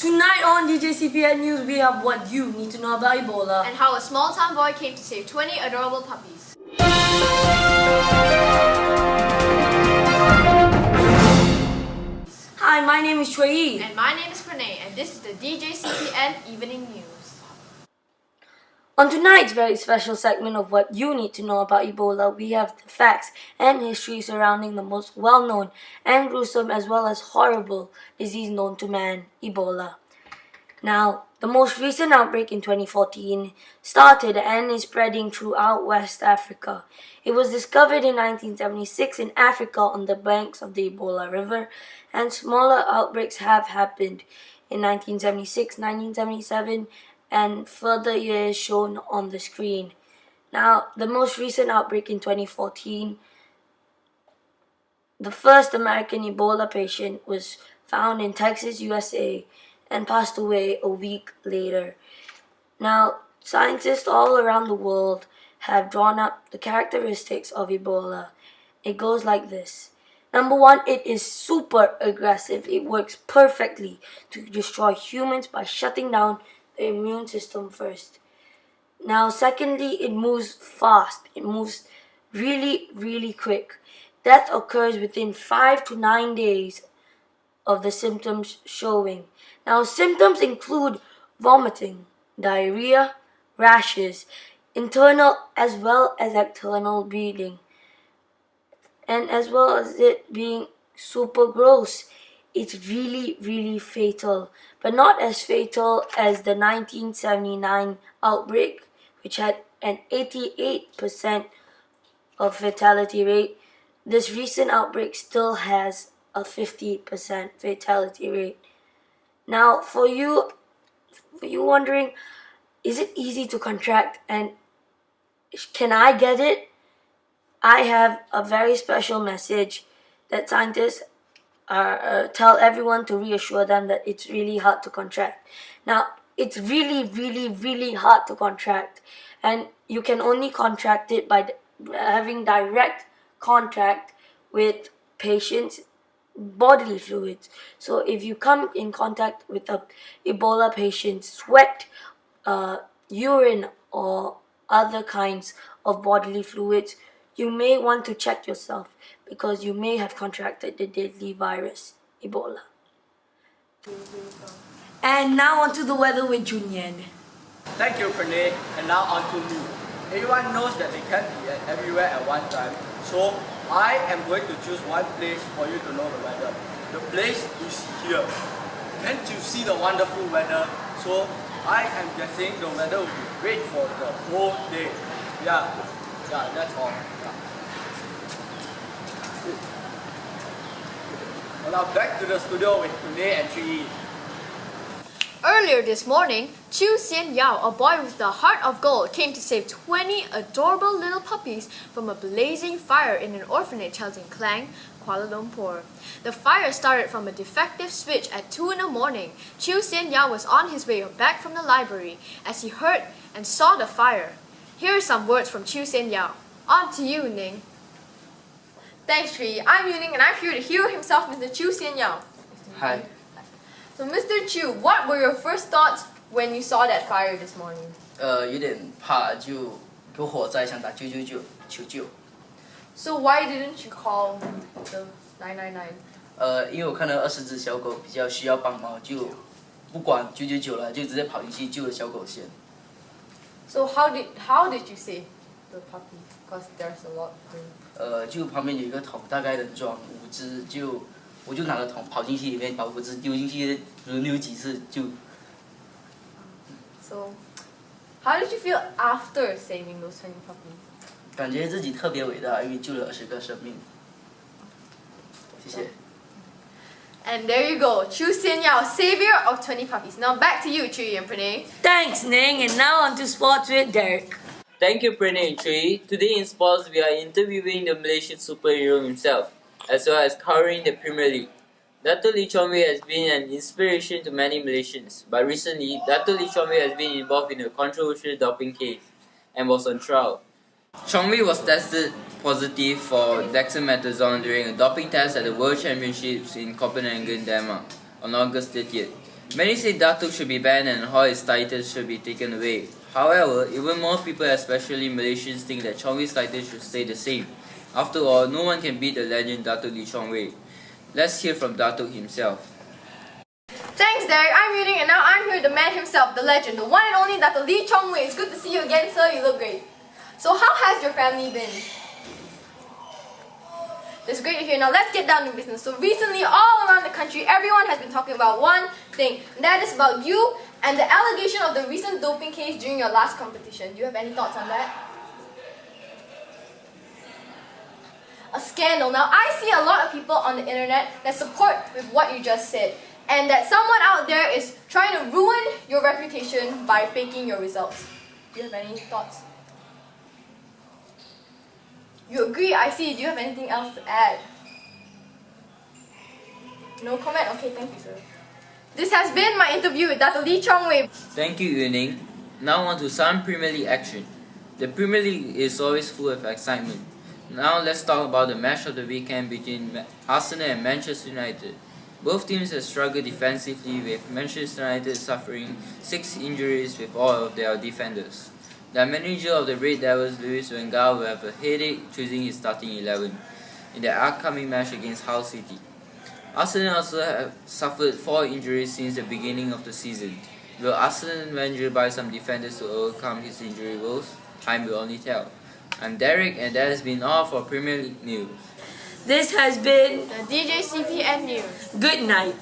Tonight on DJCPN News, we have what you need to know about Ebola. And how a small town boy came to save 20 adorable puppies. Hi, my name is Choi. And my name is Pranay, and this is the DJCPN Evening News. On tonight's very special segment of what you need to know about Ebola, we have the facts and history surrounding the most well-known and gruesome as well as horrible disease known to man, Ebola. Now, the most recent outbreak in 2014 started and is spreading throughout West Africa. It was discovered in 1976 in Africa on the banks of the Ebola River, and smaller outbreaks have happened in 1976, 1977, and further years shown on the screen. Now, the most recent outbreak in 2014, the first American Ebola patient was found in Texas, USA, and passed away a week later. Now, scientists all around the world have drawn up the characteristics of Ebola. It goes like this. Number one, it is super aggressive. It works perfectly to destroy humans by shutting down the immune system first. Now, secondly, it moves fast. It moves really, really quick. Death occurs within 5 to 9 days of the symptoms showing. Now, symptoms include vomiting, diarrhea, rashes, internal as well as external bleeding, and as well as it being super gross. It's really, really fatal, but not as fatal as the 1979 outbreak, which had an 88% of fatality rate. This recent outbreak still has a 50% fatality rate. Now, for you wondering, is it easy to contract and can I get it? I have a very special message that scientists tell everyone to reassure them that it's really hard to contract. Now, it's really, really, really hard to contract, and you can only contract it by having direct contact with patients' bodily fluids. So if you come in contact with a Ebola patient's sweat, urine, or other kinds of bodily fluids, you may want to check yourself because you may have contracted the deadly virus, Ebola. And now on to the weather with Junyan. Thank you, Pranay. And now on to me. Everyone knows that they can't be everywhere at one time. So I am going to choose one place for you to know the weather. The place is here. Can't you see the wonderful weather? So I am guessing the weather will be great for the whole day. Yeah, that's all. Well, now back to the studio with Pune and Tri. Earlier this morning, Chu Xian Yao, a boy with the heart of gold, came to save 20 adorable little puppies from a blazing fire in an orphanage held in Klang, Kuala Lumpur. The fire started from a defective switch at 2 in the morning. Chu Xian Yao was on his way back from the library as he heard and saw the fire. Here are some words from Chu Xian Yao. On to you, Ning. Thanks, Tri. I'm Yuning and I'm here to hear himself, Mr. Chu Xian Yao. Hi. So, Mr. Chu, what were your first thoughts when you saw that fire this morning? 有点怕，就有火灾，想打999求救。 So why didn't you call the 999? 因为我看到20只小狗比较需要帮忙，就不管999了，就直接跑进去救了小狗先。So how did you save the puppy? Because there's a lot. 就旁边有一个桶，大概能装5只，我就拿着桶跑进去里面，把5只丢进去，轮流几次就。So, how did you feel after saving those 20 puppies? 感觉自己特别伟大，因为救了20个生命。谢谢。 And there you go, Chu Xian Yao, savior of 20 puppies. Now back to you, Tri and Pranay. Thanks, Ning. And now on to sports with Derek. Thank you, Pranay and Trey. Today in sports, we are interviewing the Malaysian superhero himself, as well as covering the Premier League. Dato Lee Chong Wei has been an inspiration to many Malaysians, but recently, Dato Lee Chong Wei has been involved in a controversial doping case and was on trial. Chong Wei was tested positive for dexamethasone during a doping test at the World Championships in Copenhagen, Denmark on August 30th. Many say Datuk should be banned and all his titles should be taken away. However, even more people, especially Malaysians, think that Chong Wei's titles should stay the same. After all, no one can beat the legend Datuk Lee Chong Wei. Let's hear from Datuk himself. Thanks, Derek. I'm Yuning, and now I'm here with the man himself, the legend, the one and only Dr. Lee Chong Wei. It's good to see you again, sir. You look great. So, how has your family been? It's great to hear. Now, let's get down to business. So, recently, all around the country, everyone has been talking about one thing, and that is about you and the allegation of the recent doping case during your last competition. Do you have any thoughts on that? A scandal. Now, I see a lot of people on the internet that support with what you just said, and that someone out there is trying to ruin your reputation by faking your results. Do you have any thoughts? You agree, I see. Do you have anything else to add? No comment? Okay, thank you, sir. This has been my interview with Dr. Lee Chong Wei. Thank you, Yuning. Now on to some Premier League action. The Premier League is always full of excitement. Now let's talk about the match of the weekend between Arsenal and Manchester United. Both teams have struggled defensively, with Manchester United suffering 6 injuries with all of their defenders. The manager of the Red Devils, Luis van Gaal, will have a headache choosing his starting 11 in their upcoming match against Hull City. Arsenal also have suffered 4 injuries since the beginning of the season. Will Arsenal manager buy some defenders to overcome his injury woes? Time will only tell. I'm Derek, and that has been all for Premier League news. This has been The DJCPN News. Good Night.